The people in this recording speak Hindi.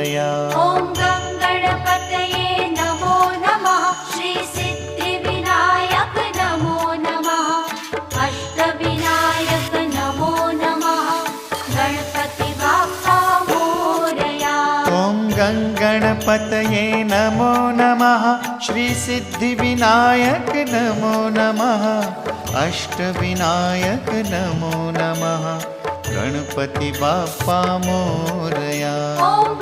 मोरया। ॐ गं गणपतये नमो नमः। श्री सिद्धिविनायक नमो नमः। अष्टविनायक नमो नमः। गणपति बाप्पा मोरया। ॐ गं गणपतये नमो नमः। श्री सिद्धिविनायक नमो नमः। अष्टविनायक नमो नमः। गणपति बाप्पा मोरया। ॐ